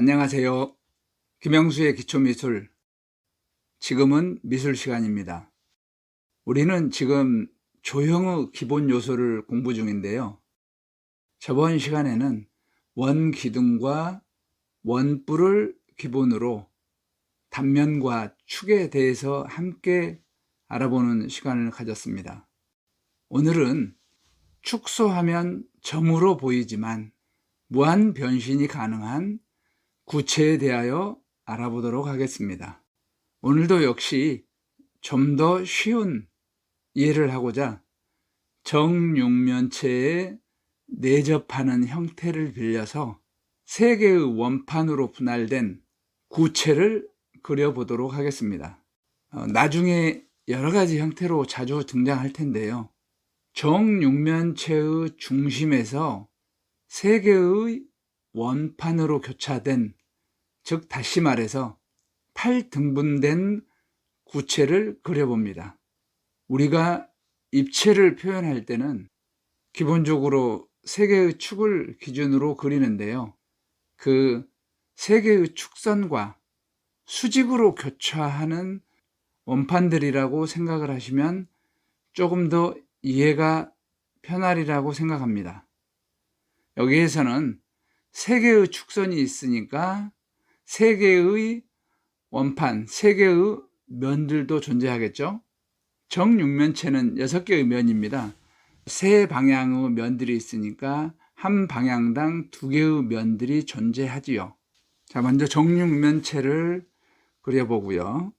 안녕하세요. 김영수의 기초미술, 지금은 미술 시간입니다. 우리는 지금 조형의 기본 요소를 공부 중인데요. 저번 시간에는 원기둥과 원뿔을 기본으로 단면과 축에 대해서 함께 알아보는 시간을 가졌습니다. 오늘은 축소하면 점으로 보이지만 무한 변신이 가능한 구체에 대하여 알아보도록 하겠습니다. 오늘도 역시 좀 더 쉬운 이해를 하고자 정육면체에 내접하는 형태를 빌려서 세 개의 원판으로 분할된 구체를 그려보도록 하겠습니다. 나중에 여러 가지 형태로 자주 등장할 텐데요. 정육면체의 중심에서 세 개의 원판으로 교차된, 즉 다시 말해서 8등분된 구체를 그려봅니다. 우리가 입체를 표현할 때는 기본적으로 세 개의 축을 기준으로 그리는데요. 그 세 개의 축선과 수직으로 교차하는 원판들이라고 생각을 하시면 조금 더 이해가 편하리라고 생각합니다. 여기에서는 세 개의 축선이 있으니까 세 개의 원판, 세 개의 면들도 존재하겠죠. 정육면체는 6개의 면입니다. 세 방향의 면들이 있으니까 한 방향당 2개의 면들이 존재하지요. 자, 먼저 정육면체를 그려보고요.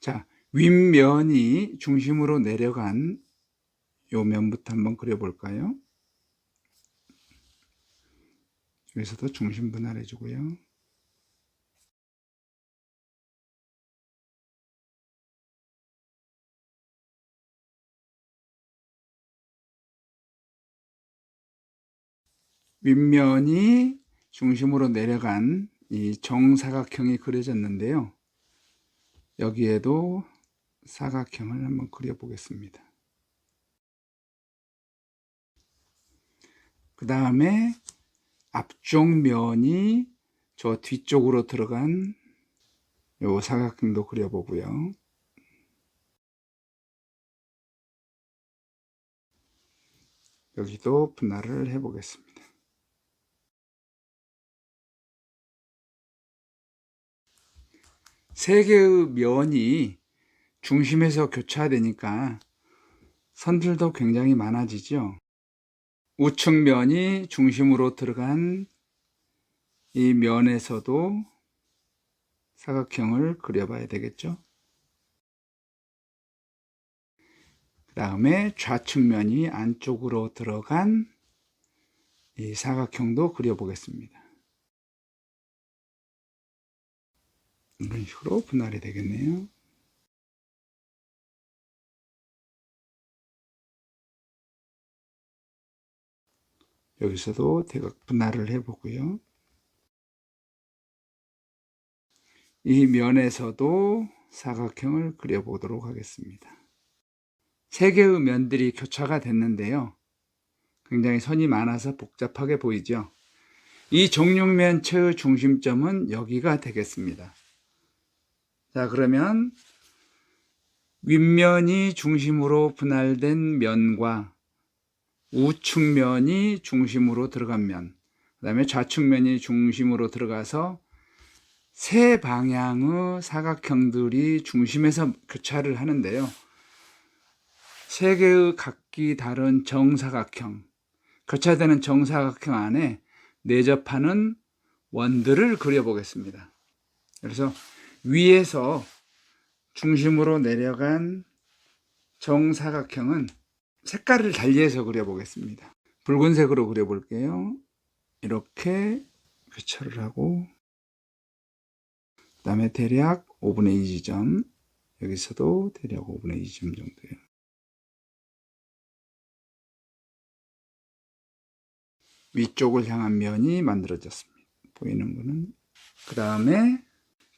자, 윗면이 중심으로 내려간 요 면부터 한번 그려볼까요? 여기서도 중심 분할해 주고요. 윗면이 중심으로 내려간 이 정사각형이 그려졌는데요. 여기에도 사각형을 한번 그려보겠습니다. 그 다음에 앞쪽 면이 저 뒤쪽으로 들어간 요 사각형도 그려보고요. 여기도 분할을 해보겠습니다. 세 개의 면이 중심에서 교차되니까 선들도 굉장히 많아지죠. 우측 면이 중심으로 들어간 이 면에서도 사각형을 그려봐야 되겠죠. 그 다음에 좌측 면이 안쪽으로 들어간 이 사각형도 그려보겠습니다. 이런 식으로 분할이 되겠네요. 여기서도 대각 분할을 해보고요. 이 면에서도 사각형을 그려보도록 하겠습니다. 세 개의 면들이 교차가 됐는데요. 굉장히 선이 많아서 복잡하게 보이죠. 이 정육면체의 중심점은 여기가 되겠습니다. 자, 그러면 윗면이 중심으로 분할된 면과 우측면이 중심으로 들어간 면, 그 다음에 좌측면이 중심으로 들어가서 세 방향의 사각형들이 중심에서 교차를 하는데요. 세 개의 각기 다른 정사각형, 교차되는 정사각형 안에 내접하는 원들을 그려보겠습니다. 그래서 위에서 중심으로 내려간 정사각형은 색깔을 달리해서 그려보겠습니다. 붉은색으로 그려볼게요. 이렇게 교차를 하고, 그 다음에 대략 5분의 2 지점, 여기서도 대략 5분의 2 지점 정도예요. 위쪽을 향한 면이 만들어졌습니다. 보이는 거는. 그 다음에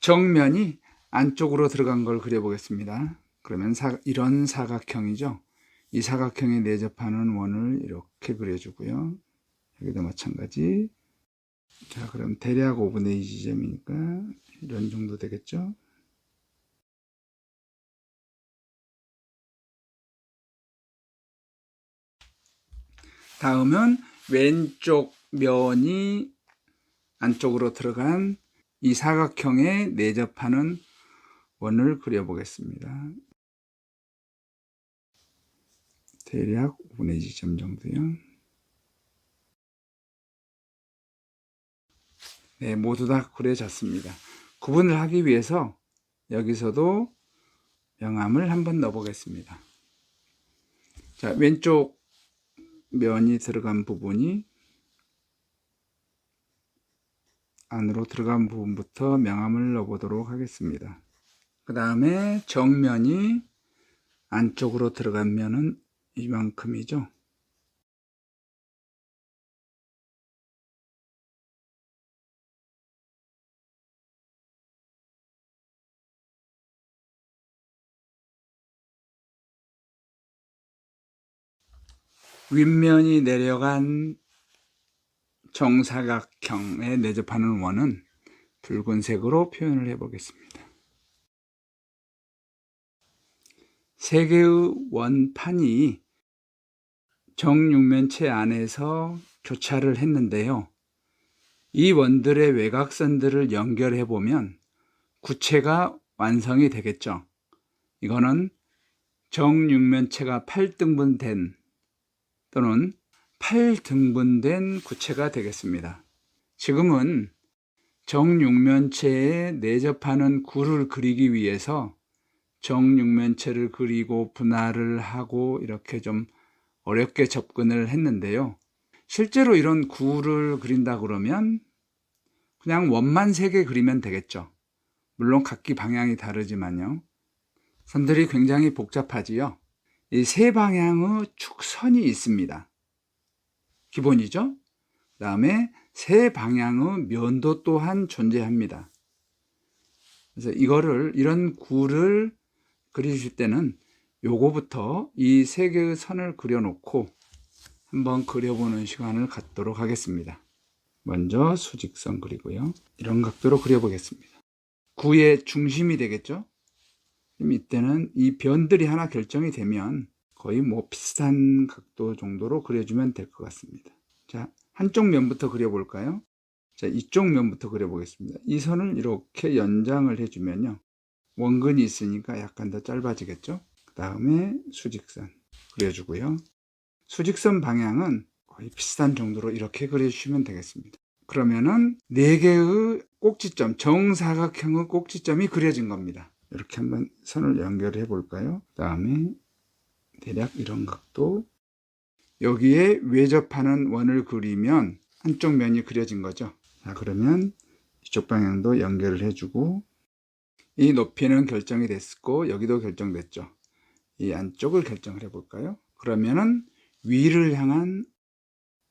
정면이 안쪽으로 들어간 걸 그려보겠습니다. 그러면 이런 사각형이죠. 이 사각형에 내접하는 원을 이렇게 그려주고요. 여기도 마찬가지. 자, 그럼 대략 5분의 2 지점이니까 이런 정도 되겠죠? 다음은 왼쪽 면이 안쪽으로 들어간 이 사각형에 내접하는 원을 그려보겠습니다. 대략 5분의 2 지점 정도요. 네, 모두 다 그려졌습니다. 구분을 하기 위해서 여기서도 명암을 한번 넣어 보겠습니다. 자, 왼쪽 면이 들어간 부분이 안으로 들어간 부분부터 명암을 넣어 보도록 하겠습니다. 그 다음에 정면이 안쪽으로 들어간 면은 이만큼이죠. 윗면이 내려간 정사각형에 내접하는 원은 붉은색으로 표현을 해 보겠습니다. 세 개의 원판이 정육면체 안에서 교차를 했는데요. 이 원들의 외곽선들을 연결해 보면 구체가 완성이 되겠죠. 이거는 정육면체가 8등분된 또는 8등분된 구체가 되겠습니다. 지금은 정육면체에 내접하는 구를 그리기 위해서 정육면체를 그리고 분할을 하고 이렇게 좀 어렵게 접근을 했는데요. 실제로 이런 구를 그린다 그러면 그냥 원만 3개 그리면 되겠죠. 물론 각기 방향이 다르지만요. 선들이 굉장히 복잡하지요. 이 3방향의 축선이 있습니다. 기본이죠. 그 다음에 3방향의 면도 또한 존재합니다. 그래서 이런 구를 그리실 때는 요거부터 이 3개의 선을 그려놓고 한번 그려보는 시간을 갖도록 하겠습니다. 먼저 수직선 그리고요. 이런 각도로 그려보겠습니다. 구의 중심이 되겠죠. 그럼 이때는 이 변들이 하나 결정이 되면 거의 비슷한 각도 정도로 그려주면 될 것 같습니다. 자, 한쪽 면부터 그려볼까요? 자, 이쪽 면부터 그려보겠습니다. 이 선을 이렇게 연장을 해주면요. 원근이 있으니까 약간 더 짧아지겠죠? 그 다음에 수직선 그려주고요. 수직선 방향은 거의 비슷한 정도로 이렇게 그려주시면 되겠습니다. 그러면은 4개의 꼭지점, 정사각형의 꼭지점이 그려진 겁니다. 이렇게 한번 선을 연결해 볼까요? 그 다음에 대략 이런 각도, 여기에 외접하는 원을 그리면 한쪽 면이 그려진 거죠. 자, 그러면 이쪽 방향도 연결을 해주고, 이 높이는 결정이 됐고 여기도 결정됐죠. 이 안쪽을 결정을 해 볼까요? 그러면은 위를 향한,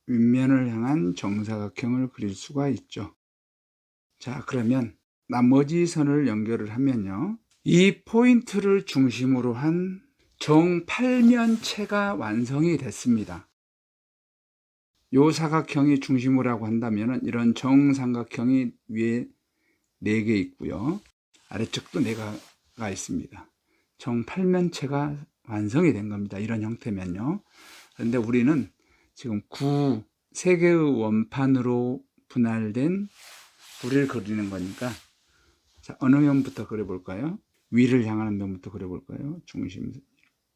윗면을 향한 정사각형을 그릴 수가 있죠. 자, 그러면 나머지 선을 연결을 하면요, 이 포인트를 중심으로 한 정팔면체가 완성이 됐습니다. 요 사각형이 중심이라고 한다면 이런 정삼각형이 위에 4개 있고요, 아래쪽도 4개가 있습니다. 정팔면체가 완성이 된 겁니다. 이런 형태면요. 그런데 우리는 지금 3개의 원판으로 분할된 구를 그리는 거니까, 자, 어느 면부터 그려볼까요? 위를 향하는 면부터 그려볼까요? 중심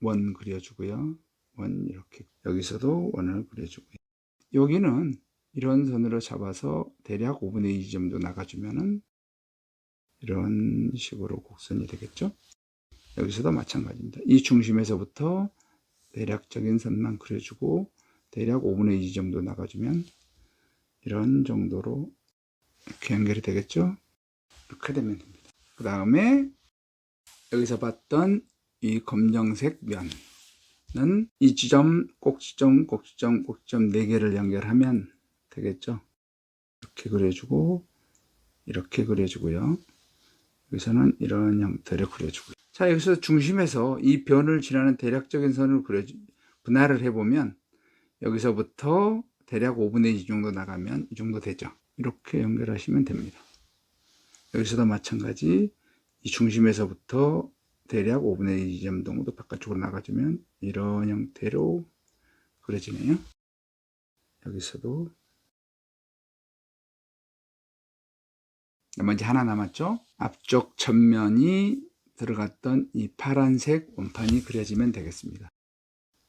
원 그려주고요. 원 이렇게, 여기서도 원을 그려주고요. 여기는 이런 선으로 잡아서 대략 5분의 2 정도 나가주면은 이런 식으로 곡선이 되겠죠. 여기서도 마찬가지입니다. 이 중심에서부터 대략적인 선만 그려주고 대략 5분의 2 정도 나가주면 이런 정도로 이렇게 연결이 되겠죠. 이렇게 되면 됩니다. 그 다음에 여기서 봤던 이 검정색 면은 이 지점, 꼭지점, 꼭지점, 꼭지점 4개를 연결하면 되겠죠. 이렇게 그려주고 이렇게 그려주고요. 여기서는 이런 형태를 그려주고요. 자, 여기서 중심에서 이 변을 지나는 대략적인 선을 분할을 해보면 여기서부터 대략 5분의 2 정도 나가면 이 정도 되죠. 이렇게 연결하시면 됩니다. 여기서도 마찬가지 이 중심에서부터 대략 5분의 2점 정도 바깥쪽으로 나가주면 이런 형태로 그려지네요. 여기서도 나머지 하나 남았죠. 앞쪽 전면이 들어갔던 이 파란색 원판이 그려지면 되겠습니다.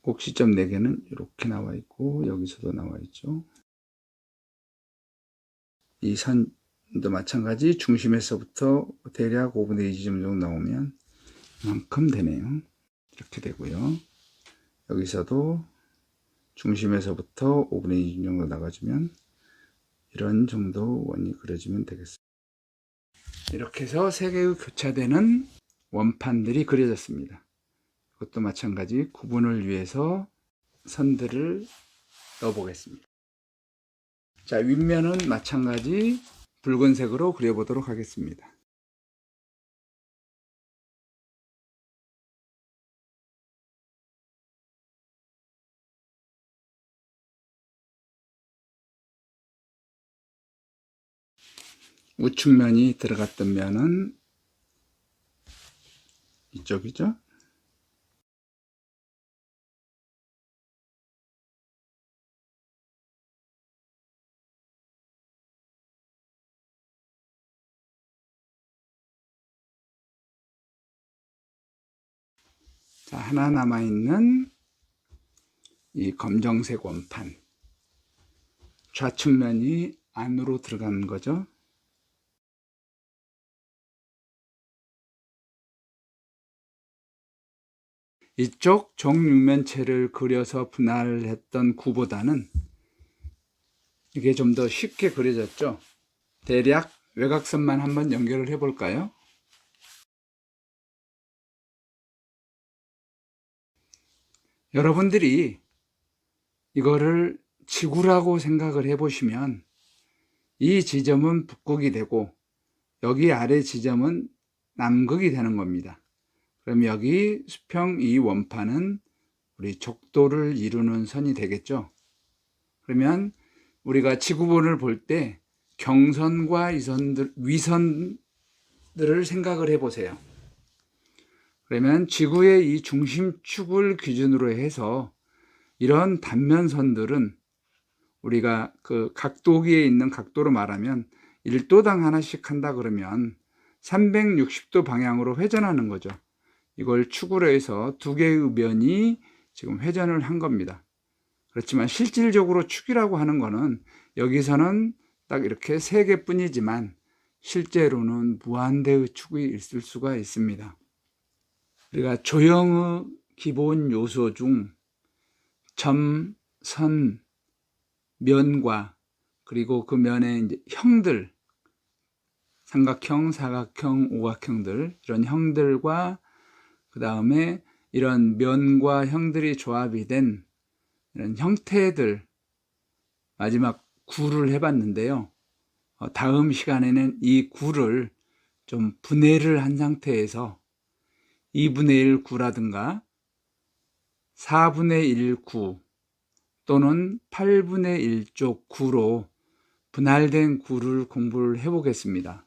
곡시점 4개는 이렇게 나와 있고 여기서도 나와 있죠. 이 선도 마찬가지 중심에서부터 대략 5분의 2점 정도 나오면 이만큼 되네요. 이렇게 되고요. 여기서도 중심에서부터 5분의 2 정도 나가주면 이런 정도 원이 그려지면 되겠습니다. 이렇게 해서 3개의 교차되는 원판들이 그려졌습니다. 이것도 마찬가지 구분을 위해서 선들을 넣어 보겠습니다. 자, 윗면은 마찬가지 붉은색으로 그려보도록 하겠습니다. 우측면이 들어갔던 면은 이쪽이죠. 자, 하나 남아있는 이 검정색 원판, 좌측면이 안으로 들어간 거죠. 이쪽 정육면체를 그려서 분할했던 구보다는 이게 좀 더 쉽게 그려졌죠. 대략 외곽선만 한번 연결을 해 볼까요? 여러분들이 이거를 지구라고 생각을 해 보시면 이 지점은 북극이 되고 여기 아래 지점은 남극이 되는 겁니다. 그럼 여기 수평 이 원판은 우리 적도를 이루는 선이 되겠죠. 그러면 우리가 지구본을 볼 때 경선과 위선들을 생각을 해 보세요. 그러면 지구의 이 중심축을 기준으로 해서 이런 단면선들은 우리가 그 각도기에 있는 각도로 말하면 1도당 하나씩 한다 그러면 360도 방향으로 회전하는 거죠. 이걸 축으로 해서 2개의 면이 지금 회전을 한 겁니다. 그렇지만 실질적으로 축이라고 하는 거는 여기서는 딱 이렇게 3개 뿐이지만 실제로는 무한대의 축이 있을 수가 있습니다. 우리가 조형의 기본 요소 중 점, 선, 면과 그리고 그 면의 이제 형들, 삼각형, 사각형, 오각형들, 이런 형들과 그 다음에 이런 면과 형들이 조합이 된 이런 형태들, 마지막 구를 해봤는데요. 다음 시간에는 이 구를 좀 분해를 한 상태에서 2분의 1 구라든가 4분의 1 구 또는 8분의 1쪽 구로 분할된 구를 공부를 해보겠습니다.